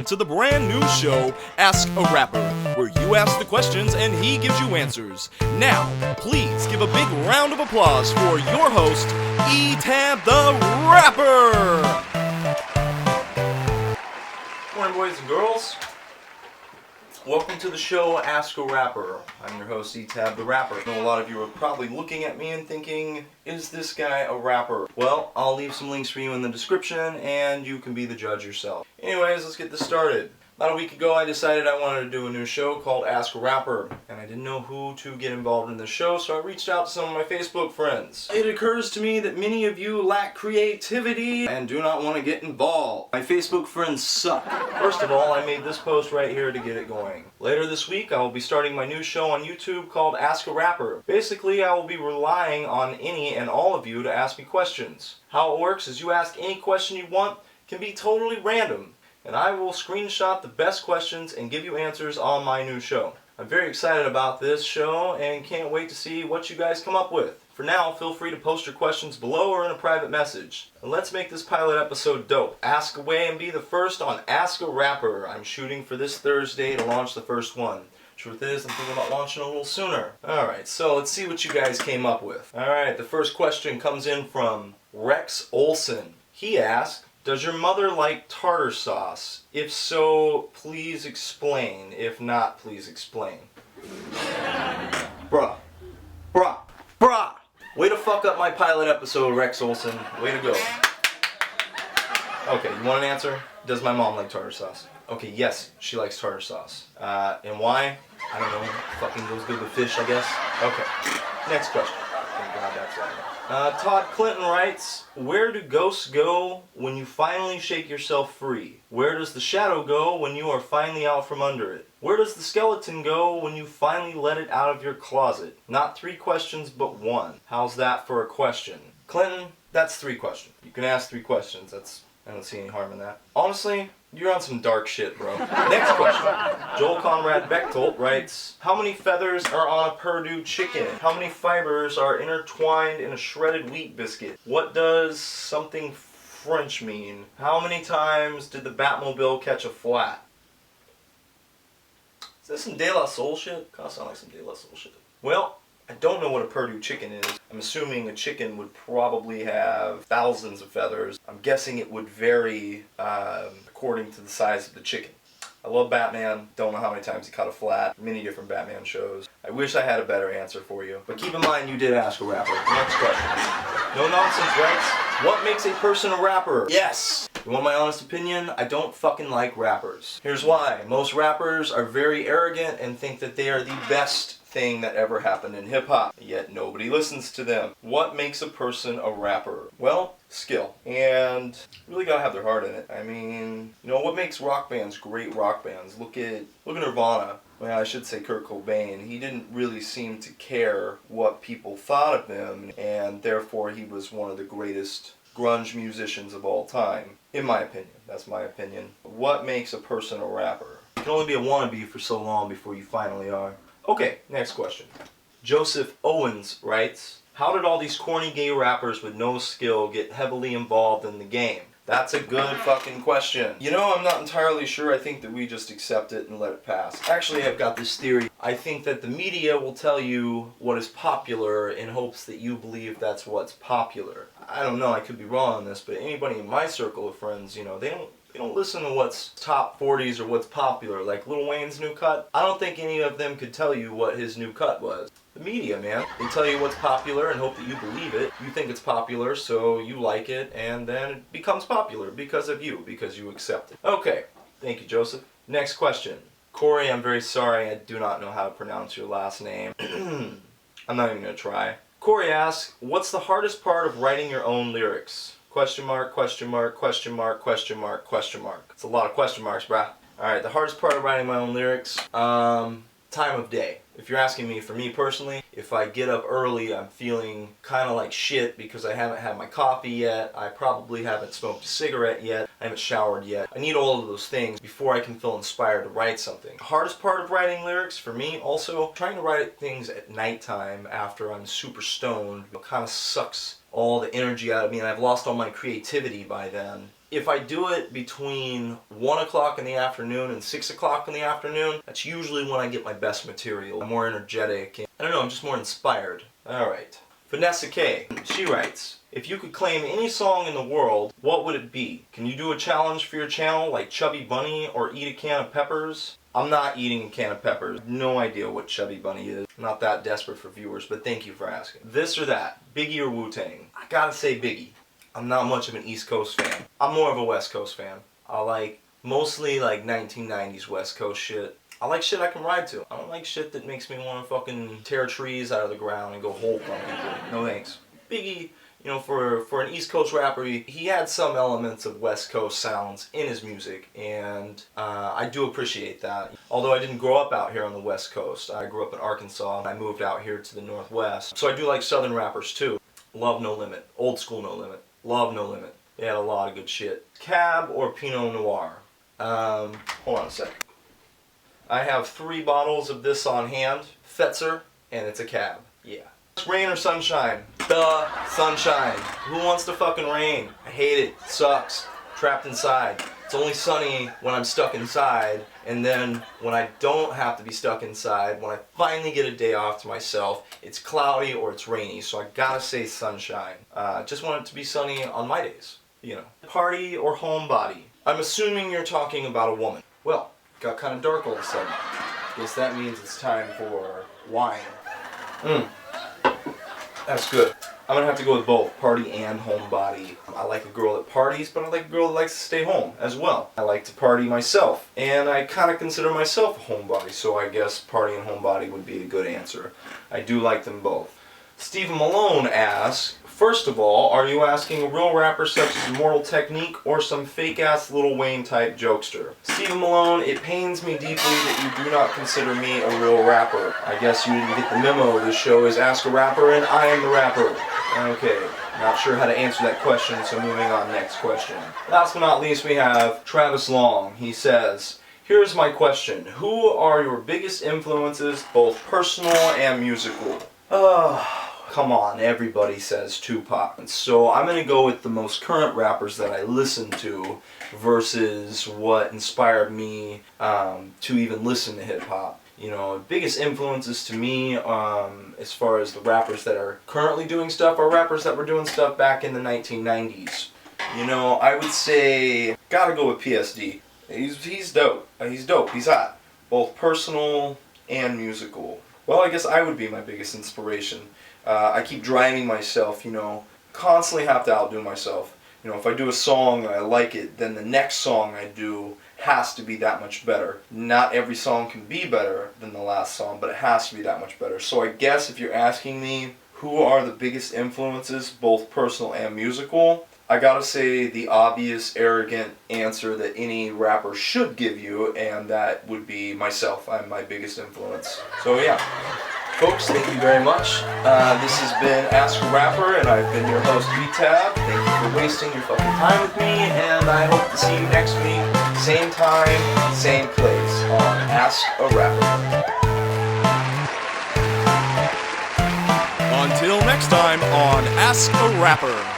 to the brand new show, Ask a Rapper, where you ask the questions and he gives you answers. Now, please give a big round of applause for your host, E-Tab the Rapper! Morning, boys and girls. Welcome to the show, Ask a Rapper. I'm your host, E-Tab the Rapper. I know a lot of you are probably looking at me and thinking, is this guy a rapper? Well, I'll leave some links for you in the description, and you can be the judge yourself. Anyways, let's get this started. About a week ago, I decided I wanted to do a new show called Ask a Rapper, and I didn't know who to get involved in the show, so I reached out to some of my Facebook friends. It occurs to me that many of you lack creativity and do not want to get involved. My Facebook friends suck. First of all, I made this post right here to get it going. Later this week, I will be starting my new show on YouTube called Ask a Rapper. Basically, I will be relying on any and all of you to ask me questions. How it works is you ask any question you want, it can be totally random, and I will screenshot the best questions and give you answers on my new show. I'm very excited about this show and can't wait to see what you guys come up with. For now, feel free to post your questions below or in a private message. And let's make this pilot episode dope. Ask away and be the first on Ask a Rapper. I'm shooting for this Thursday to launch the first one. Truth is, I'm thinking about launching a little sooner. Alright, so let's see what you guys came up with. Alright, the first question comes in from Rex Olson. He asked, does your mother like tartar sauce? If so, please explain. If not, please explain. Bruh. Way to fuck up my pilot episode, Rex Olson. Way to go. Okay, you want an answer? Does my mom like tartar sauce? Okay, yes, she likes tartar sauce. And why? I don't know. Fucking goes good with fish, I guess. Okay, next question. Thank God that's right. Todd Clinton writes, where do ghosts go when you finally shake yourself free? Where does the shadow go when you are finally out from under it? Where does the skeleton go when you finally let it out of your closet? Not 3 questions, but 1. How's that for a question? Clinton, that's 3 questions. You can ask 3 questions. I don't see any harm in that. Honestly, you're on some dark shit, bro. Next question. Joel Conrad Bechtold writes, how many feathers are on a Purdue chicken? How many fibers are intertwined in a shredded wheat biscuit? What does something French mean? How many times did the Batmobile catch a flat? Is this some De La Soul shit? Kinda sound like some De La Soul shit. Well, I don't know what a Purdue chicken is. I'm assuming a chicken would probably have thousands of feathers. I'm guessing it would vary according to the size of the chicken. I love Batman. Don't know how many times he caught a flat. Many different Batman shows. I wish I had a better answer for you. But keep in mind you did ask a rapper. Next question. No Nonsense writes, what makes a person a rapper? Yes! You want my honest opinion? I don't fucking like rappers. Here's why. Most rappers are very arrogant and think that they are the best thing that ever happened in hip-hop, yet nobody listens to them. What makes a person a rapper? Well, skill. And really gotta have their heart in it. I mean, you know, what makes rock bands great rock bands? Look at Nirvana. Well, I should say Kurt Cobain. He didn't really seem to care what people thought of him, and therefore he was one of the greatest grunge musicians of all time. In my opinion. That's my opinion. What makes a person a rapper? You can only be a wannabe for so long before you finally are. Okay, next question. Joseph Owens writes, how did all these corny gay rappers with no skill get heavily involved in the game? That's a good fucking question. You know, I'm not entirely sure. I think that we just accept it and let it pass. Actually, I've got this theory. I think that the media will tell you what is popular in hopes that you believe that's what's popular. I don't know, I could be wrong on this, but anybody in my circle of friends, you know, they don't listen to what's top 40s or what's popular, like Lil Wayne's new cut. I don't think any of them could tell you what his new cut was. The media, man. They tell you what's popular and hope that you believe it. You think it's popular, so you like it, and then it becomes popular because of you, because you accept it. Okay, thank you, Joseph. Next question. Corey, I'm very sorry, I do not know how to pronounce your last name. I'm not even gonna try. Corey asks, what's the hardest part of writing your own lyrics? Question mark, question mark, question mark, question mark, question mark. It's a lot of question marks, brah. Alright, the hardest part of writing my own lyrics, time of day. If you're asking me, for me personally, if I get up early, I'm feeling kind of like shit because I haven't had my coffee yet, I probably haven't smoked a cigarette yet, I haven't showered yet. I need all of those things before I can feel inspired to write something. The hardest part of writing lyrics, for me, also, trying to write things at nighttime after I'm super stoned, kind of sucks all the energy out of me, and I've lost all my creativity by then. If I do it between 1 o'clock in the afternoon and 6 o'clock in the afternoon, that's usually when I get my best material. I'm more energetic, and I don't know, I'm just more inspired. Alright. Vanessa K. She writes, if you could claim any song in the world, what would it be? Can you do a challenge for your channel like Chubby Bunny or eat a can of peppers? I'm not eating a can of peppers. No idea what Chubby Bunny is. I'm not that desperate for viewers, but thank you for asking. This or that, Biggie or Wu-Tang? I gotta say Biggie. I'm not much of an East Coast fan. I'm more of a West Coast fan. I like mostly like 1990s West Coast shit. I like shit I can ride to. I don't like shit that makes me want to fucking tear trees out of the ground and go Hulk on people. No thanks. Biggie, you know, for an East Coast rapper, he had some elements of West Coast sounds in his music, and I do appreciate that. Although I didn't grow up out here on the West Coast. I grew up in Arkansas, and I moved out here to the Northwest. So I do like Southern rappers too. Love No Limit. Old school No Limit. Love No Limit. They had a lot of good shit. Cab or Pinot Noir? Hold on a second. I have 3 bottles of this on hand. Fetzer, and it's a cab. Yeah. Rain or sunshine? Duh, sunshine. Who wants to fucking rain? I hate it. It sucks. Trapped inside. It's only sunny when I'm stuck inside, and then when I don't have to be stuck inside, when I finally get a day off to myself, it's cloudy or it's rainy, so I gotta say sunshine. Just want it to be sunny on my days, you know. Party or homebody? I'm assuming you're talking about a woman. Well, got kind of dark all of a sudden. Guess that means it's time for wine. That's good. I'm gonna have to go with both, party and homebody. I like a girl that parties, but I like a girl that likes to stay home as well. I like to party myself, and I kind of consider myself a homebody, so I guess party and homebody would be a good answer. I do like them both. Stephen Malone asks, first of all, are you asking a real rapper such as Immortal Technique or some fake-ass Lil Wayne type jokester? Stephen Malone, it pains me deeply that you do not consider me a real rapper. I guess you didn't get the memo. This show is Ask a Rapper and I am the rapper. Okay, not sure how to answer that question, so moving on, next question. Last but not least, we have Travis Long. He says, here's my question. Who are your biggest influences, both personal and musical? Come on, everybody says Tupac. So I'm going to go with the most current rappers that I listen to versus what inspired me to even listen to hip-hop. You know, biggest influences to me as far as the rappers that are currently doing stuff are rappers that were doing stuff back in the 1990s. You know, I would say, gotta go with PSD. He's dope. He's dope. He's hot. Both personal and musical. Well, I guess I would be my biggest inspiration. I keep driving myself, you know, constantly have to outdo myself. You know, if I do a song and I like it, then the next song I do has to be that much better. Not every song can be better than the last song, but it has to be that much better. So I guess if you're asking me who are the biggest influences, both personal and musical, I gotta say the obvious, arrogant answer that any rapper should give you, and that would be myself. I'm my biggest influence. So yeah. Folks, thank you very much. This has been Ask a Rapper, and I've been your host, VTab. Thank you for wasting your fucking time with me, and I hope to see you next week, same time, same place, on Ask a Rapper. Until next time on Ask a Rapper.